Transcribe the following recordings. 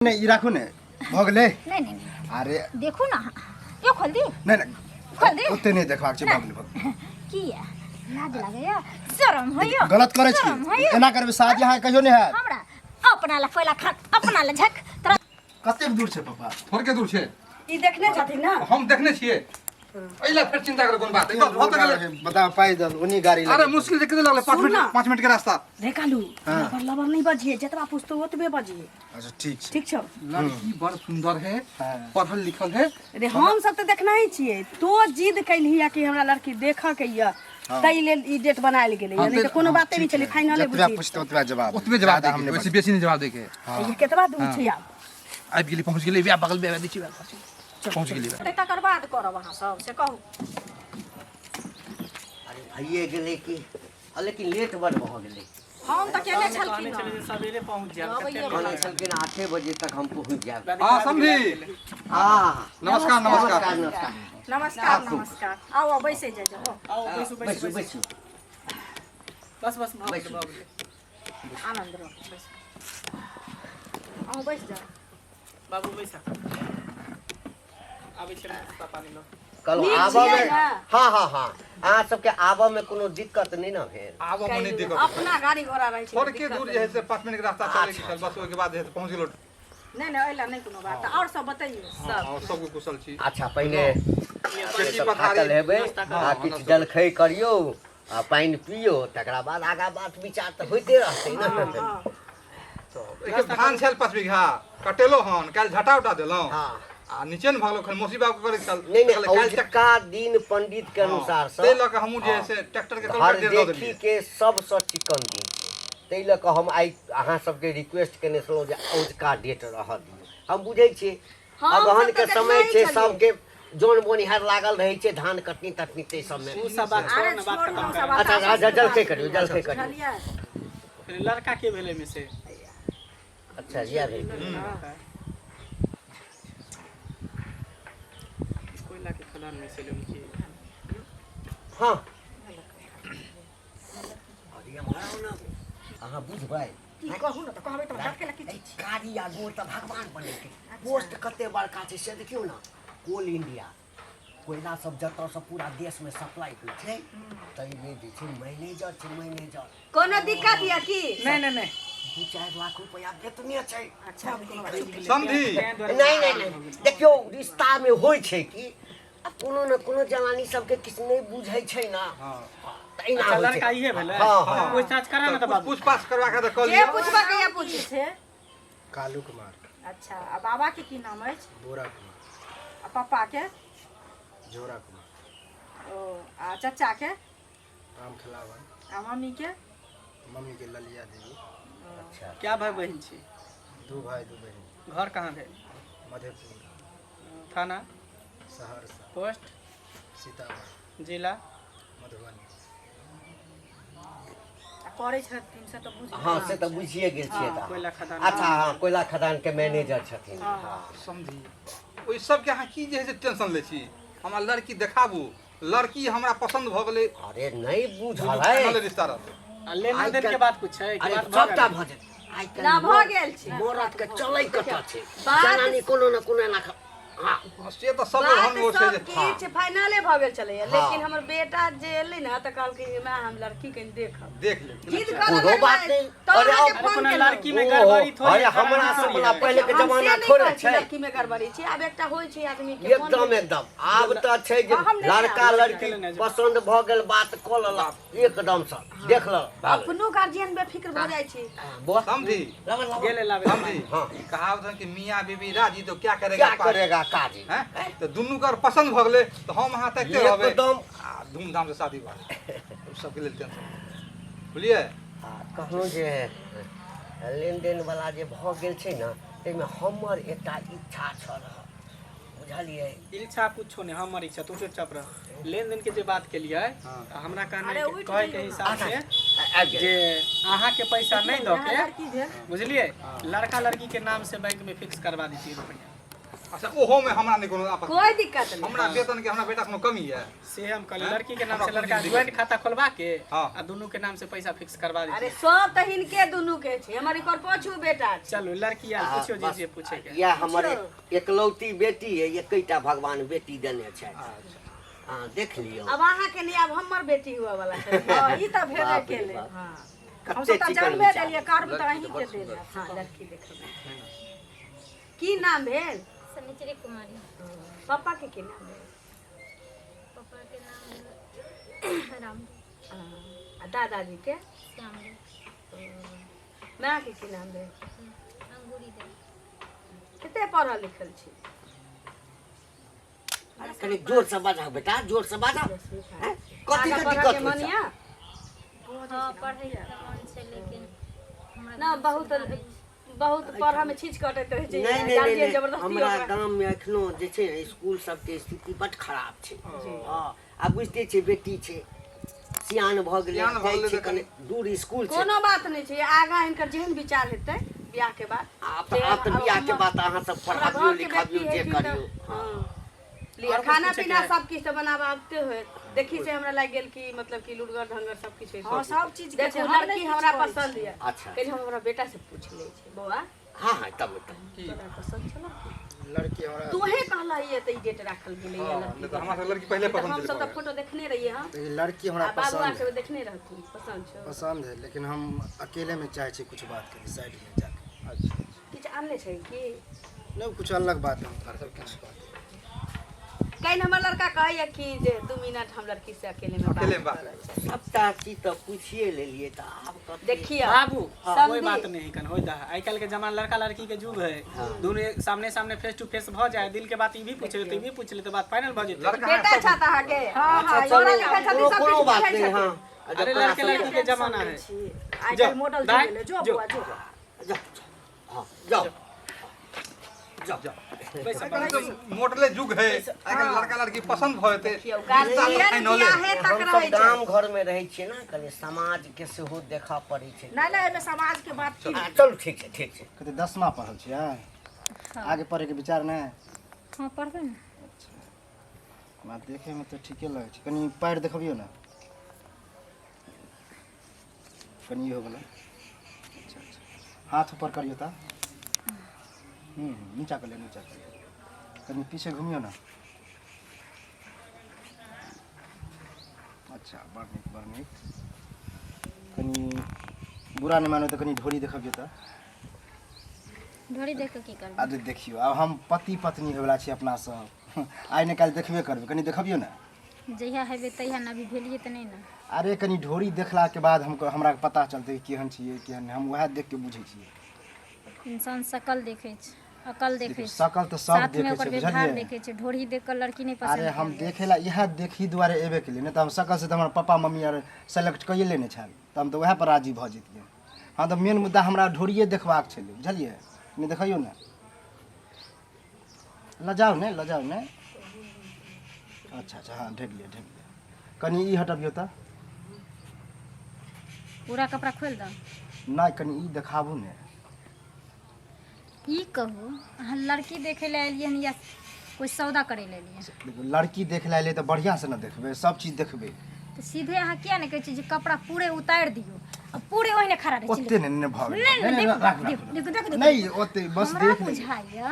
नहीं राखू ने भगले नहीं नहीं नहीं अरे देखो ना ये खोल दी नहीं नहीं खोल दी उते नहीं देखा छै भगले की है लाज लागे या शर्म होयो गलत करे छी एना करबे शादी यहाँ कहियो नहीं है हमरा अपना ला पहिला खा अपना ला झक तोरा कते दूर छै पापा थोड़ के दूर छे ई देखने छथिन ना हम देखने छिए एला फिर चिंता करे कोन बात है बस बहुत गले बता पैदल उन्हीं गाड़ी अरे मुश्किल से कितने लगले 5 मिनट के रास्ता रे कालू लबर लबर नहीं बजिए जतरा पुछतो ओतबे बजिए अच्छा ठीक छै ठीक छौ लड़की बड़ सुंदर है पढ़ल लिखल है रे हम सब त देखना ही छिए तो जिद कैलहिया कि हमरा लड़की देखा के या तई लेल ई डेट बनायल गेलै नहीं त कोनो बाते नहीं चली फाइनल जतबा पूछते ओतबा जवाब उतबे जवाब दे वैसे बेसी नहीं जवाब देके ये केतबा दूर छै आबि गेली पहुंच गेली बिया बगल बिया दै छी पहुंच गेली तकर बाद करब अहाँ सब से कहू अरे भइए गेलै कि लेकिन लेट बड़ भ गेलै हम त केने छलखिन सवेरे पहुंच जाब कहने छलखिन 8 बजे तक हम पहुंच जाएब हां समझी नमस्कार नमस्कार नमस्कार नमस्कार आओ बैसे जाओ आओ बैसु बैसू बस आनंद रहो बैस आओ बैस जा बाबू बैसा आबै छै नाश्ता पानी लो कल आबा में हां अहाँ सबके आबा में कोनो दिक्कत नहीं ना भेल आबो मने देखो अपना गाड़ी घोड़ा रहै छै थोड़ के दूर जे है से 5 मिनट के रास्ता चले के बस ओके बाद है पहुंच गेलो नहीं एला नहीं कोनो बात और सब बताइए सब और सब कुशल छी अच्छा पहले खेती थाकल पथारी हेबै आ किछु जलखै करियो आ पानि पियो तकरा बाद आगा बात विचार त होइते रहतै ना एक धान छल 5 बीघा कटेलो हन काल झटा उटा देलो हां आ नीचे न भागलो खन मौसी बाबू करे चल नहीं औजका दिन पंडित के अनुसार से ते लक हमहु जे से ट्रैक्टर के हर कल दे देखी के सबसे चिकन दिन तै लक हम आई अहाँ सबके रिक्वेस्ट केने छलौ जे औजका डेट रह दियौ हम बुझै छी अगहन के समय छै सबके जोन बोनिहार लागल रहै छै धान कटनी तटनी ते सब में उ सब बात छोड़ ना बात खत्म कर अच्छा जलखै करियो फिर लड़का के भेले में से अच्छा ये है कोयला के खदान में से लोग की हां अरे हमारा ना अहाँ बुझबै की कहू ना त कहबै त बात के लकी छी कारी आ गोर त भगवान बने के पोस्ट कते बड़का छै से देखियो ना कोल इंडिया कोयला सब जतऽ से पूरा देश में सप्लाई होइ छै तै में जे छै मैनेजर कोनो दिक्कत या की नहीं 2-4 लाख रुपया वेतने छै अच्छा समझी नहीं देखियो रिश्ता में होय छै कि अब कोनो न कोनो जवानी सबके किछ नहीं बुझै छै ना तै ना होय लड़का छै इहे भेले हां कोई जांच करा ना त बाबू पूछपाछ करवा के कल के पूछबा के या पूछे छै कालू कुमार अच्छा आ बाबा के की नाम अछि बोरा कुमार आ पापा के जोरा कुमार ओ आ चाचा के राम खिलावन आ मम्मी के ललिया देवी अच्छा क्या भाई बहन छी 2 भाई 2 बहन घर कहां है मधेपुर थाना सहरसा पोस्ट सीतामढ़ी जिला मधुबनी आ करे छथिन से त बुझ हां से त बुझिए गेल छियै त कोयला खदान अच्छा हां कोयला खदान के मैनेजर छथिन हां समझी ओइ सब के अहाँ की जे है टेंशन ले छी हमरा लड़की देखाबू लड़की हमरा पसंद भ गेलै अरे नहीं बुझल है रिश्ता रहतै लेन देन के बात कुछ है अरे बात सबटा भ जेतै आइ ना भ गेल छै मोरत के चलै कतऽ छै जनानी कोनो न कोनो ना हां से त सब हम हो छै जे किछ फाइनले भ गेल छलैया लेकिन हमर बेटा जे एलै ना त कहलकै मैं हम लड़की के देखब देख ले जिद कोनो करब बात नहीं अरे अरे अब कोनो लड़की में गड़बड़ी थोड़ी अरे हमरा सब वाला पहले के जमाना थोड़े छै लड़की में गड़बड़ी छै अब एकटा होय छै आदमी के एकदम आब त छै जे लड़का लड़की पसंद भ गेल बात क लेलक एकदम से देख ल अपनो गार्जियन बेफिक्र भ जाय छै समझी गेले लावे समझी हां कहावत है कि मियां बीबी राजी तो क्या करेगा काजी हैं तो दुनू कर पसंद भ गेलै तो हम अहाँ तकते रहबै एकदम धूमधाम से शादी भऽ सब के लेल टेंशन बुझलिए कहलहुँ जे लेनदेन वाला जे भ गेल छै ना ताहिमे हमर एकटा इच्छा छल बुझलिए इच्छा कुछो नहीं हमर इच्छा तू चुपचाप रह लेन देन के जे बात के लिए हमरा कहे के हिसाब से जे अहाँ के पैसा नहीं दो के बुझलिए लड़का लड़की के नाम से बैंक में फिक्स करवा दीजिए रुपया अच्छा ओहो में हमरा नहीं कोनो आपत्ति कोई दिक्कत नहीं। हमरा वेतन के हमरा बेटा कोनो कमी है से हम कल लड़की के नाम से लड़का ज्वाइंट खाता खोलवा के हाँ। आ दोनों के नाम से पैसा फिक्स करवा अरे दीजिए। सब तो हिनके दुनू के छै, हमर इकर पाछू बेटा छै। चलो लड़की यार पूछो बस, जे पूछे के। यह हमारे एकलौती बेटी है, एकैटा भगवान बेटी देने छै। हाँ देख लियो। अब अहाँ के लिए अब हमर बेटी हुआ वाला छै। हां ई त भेबे बाप रे केले। बाप। हां हम कते सब चिकन जन्मे विचार। देलिए, कार्ड त अहीं के देले। हां लड़की देखब। की नाम भेल? सनिचरी कुमारी। पापा के की नाम भेल? पापा के नाम राम आ दादाजी के? श्याम माँ के की नाम भेल? अंगूरी दे। कते पढ़ल लिखल छी? कनी जोर से बाजा बेटा, जोर से बाजा। हैं? कथी के आगा दिक्कत पढ़ऽ के होइ छै? मनिया? हाँ पढ़े के मन से लेकिन हमरा ना बहुत पढ़ा में छींच कटैत रहै छै। नहीं नहीं गार्जियन नहीं, जबरदस्ती हमरा ओकरा। गांव में एखनो जे छै ने स्कूल सब के स्थिति बड खराब छै। हां आ बुझते छै बेटी छै, सियान भ गेलै, सियान भऽ जाइ गेलै छै तऽ कने दूर स्कूल छै। कोनो बात नहीं छै, आगा इनकर जेहन विचार हेतै बियाह के बाद। आप तो बियाह के बाद अहाँ सब पढ़ाबियो लिखाबियो जे करियो। लिया खाना पीना सब किछ तो बनाबा आबते होय। देखी से हमरा लाग गेल कि मतलब कि लुड़गर ढंगर सब किछ है। हां सब चीज देखो लड़की हमरा पसंद है। अच्छा कहीं हम हमरा बेटा से पूछ ले छै बौआ हाँ हाँ तब तोरा पसंद छलो? लड़की हमरा तोहे कहला ये त ई डेट राखल गेलै है हां लड़की। नहीं तो हमरा से लड़की पहले पसंद हम सब चली त फोटो देखने रहिए हां। ये लड़की हमरा बाबू पसंद आके है, देखने रहथुन पसंद छो। पसंद है, लेकिन हम अकेले में चाहे छी कुछ बात करी साइड में जाके। अच्छा किछ आनले छै कि? नहीं कुछ अलग बात है, सब कुछ बात है। कहीं हमर लड़का कहैया कि जे 2 मिनट हम लड़की से अकेले में अकेले में बात करब। सबटा चीज तो पूछिए लेलिए तो अब कथी? देखिए बाबू समझी। कोई बात नहीं कन होई दा। आई कल के जमाना लड़का लड़की के युग है। दोनों एक सामने सामने फेस टू फेस भ जाए, दिल के बात ई भी पूछ ले तो ई भी पूछ ले तो बात फाइनल भ जेते। लड़का बेटा है, छाता है के? हां हां अच्छा, योरा चलो, लिखा छाती कोनो सब कोनो कुछ बात लिखा नहीं। छाती। हाँ अरे लड़के लड़की के जमाना है। आज जाओ, कल मॉडल दाई, चले जो जो। बुआ जो। जाओ हाँ जाओ जाओ। पैसा तो मोटले युग है, आजकल लड़का लड़की पसंद भइते गार्जियन बियाहे तक हम रहे सब छै। गांव घर में रहे छिए ना, कनी समाज के सेहो देखा पड़ै छै। नहीं नहीं एमे समाज के बात की। चलो ठीक छै ठीक छै। कते 10वां पढ़ल छियै? आगे पढ़े के विचार नहीं? हाँ पढ़बे ना। बात देखे में तो ठीके लगे छै, कनी पैर देखबियो ना, कनी हो गेलै। अच्छा अच्छा हाथ ऊपर करियो ता। नीचा कर ले, नीचा कर ले, कनी पीछे घूमियो ना। अच्छा बड़ नीक। कनी बुरा नहीं मानो तो कनी ढोरी देखबियो ता। ढोरी देख के की करबे? अरे देखियो अब हम पति पत्नी होवला छी अपना सब, आइ ने काल्हि देखबे करबै, कनी देखबियो ना। जहिया हेबे तहिया ना, अभी भेलिए त नहीं ना। अरे कनी ढोरी देखला के बाद हमरा के पता चलते कि केहन छियै केहन नहीं, हम वएह देख के बुझै छियै। इंसान शकल देखे छै, अकल देखे देखियो छै, शकल तो सब साथ में देखे ओकर छै, व्यवहार बुझलिए। देखे छै। ढोरी देख कर लड़की नहीं पसंद। अरे हम देखेला इएह देखी दुआरे एबे के लिए, नहीं तो हम शकल से तो हमर पापा मम्मी आर सेलेक्ट कइए लेने छल, तो हम तो वएह पर राजी भ जतियै। हाँ तो मेन मुद्दा हमरा ढोरिए देखबाक छलै, बुझलिए। नहीं देखियो ना, लजाओ ने। अच्छा अच्छा हाँ ढेक लिया। कनी ई हटबियो ता। पूरा कपड़ा खोल दो। नहीं कनी ई देखाबू ने। ई कहू अहाँ लड़की देखे ले एलिए हन या कोई सौदा करे ले एलिए? देखो लड़की देख ले तो बढ़िया से ना देखबे, सब चीज देखबे। तो सीधे अहाँ किया नहीं कहै छी जे कपड़ा पूरे उतार दियो, अब पूरे ओहिने खड़ा रहे छी? ओते नहीं भाव नहीं राख देखो नहीं ओते बस हमरा देख ले। बुझाइया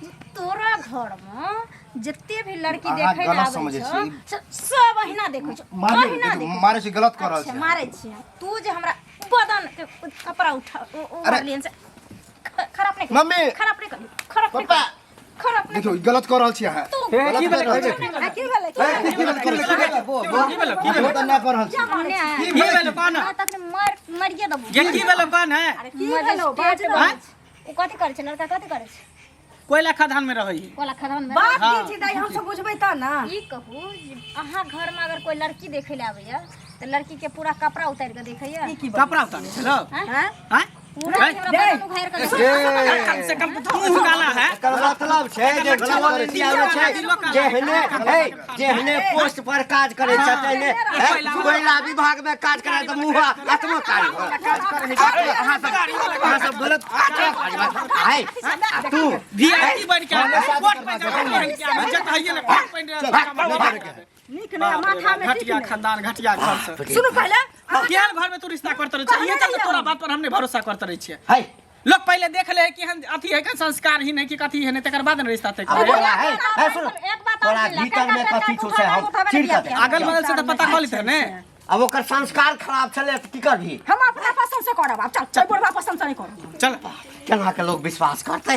जे तोरा घर में जते भी लड़की अहाँ देखे ले गलत आबै समझै छ छी। सब अहिना देखै छ, अहिना देखै छ। मारे से गलत कर रहल अच्छा छै। मारै छी तू जे हमरा बदन के कपड़ा उठा अरे, लियन से खराब नहीं मम्मी, खराब नहीं कर, खराब नहीं पापा, कर, खराब नहीं देखियो गलत कर रहल छी अहाँ। तू गलत की कर रहल छी। की भेलै गलत कर रहल छी। वो तो ना कर रहल छी। मने की भेलै कौन है? तक मारिए देबो। ये की भेलै कौन है? अरे की भेलो बाज ना। ओ कथि करे छै लड़का, कथि करे छै? कोयला खदान में रहै। कोला खदान में बात की छी दाई, हम सब बुझबै त ना। ई कहू जे अहाँ घर में अगर कोई लड़की देखे ले आबैया तो लड़की के पूरा कपड़ा उतार के देखैया? कपड़ा उतारै छै लोग? हैं? हैं? पूरा हमरा बदन उघार के कम से कम तो मुंह काला है एकर मतलब छै जे जवान इंडिया में छै जेहने पोस्ट पर काज करे छथि ने कोयला विभाग में काज करे त मुंह आत्मा काज अहाँ सब गलत है तू वीआईपी बन के वोट पे जगह है ना वोट पे नीक नहीं माथा में घटिया खानदान घटिया घर से सुनो पहले केहन घर में तू रिश्ता करते रहे छियै? ये चलते तोरा बात पर हमने भरोसा करते रहे छियै। है लोग पहले देख ले कि हम अथी है का संस्कार ही नहीं कि कथी है नहीं तकर बाद न रिश्ता तय अरे करे। है सुन एक बात तोरा और भीतर में कथी छौ से हम चिढ़ के अगल बगल से तो पता कर लेते ने। अब ओकर संस्कार खराब छले त की करभी हम अपना पसंद से करब चल चल बुढ़वा पसंद से नहीं करब चल केना के लोग विश्वास करते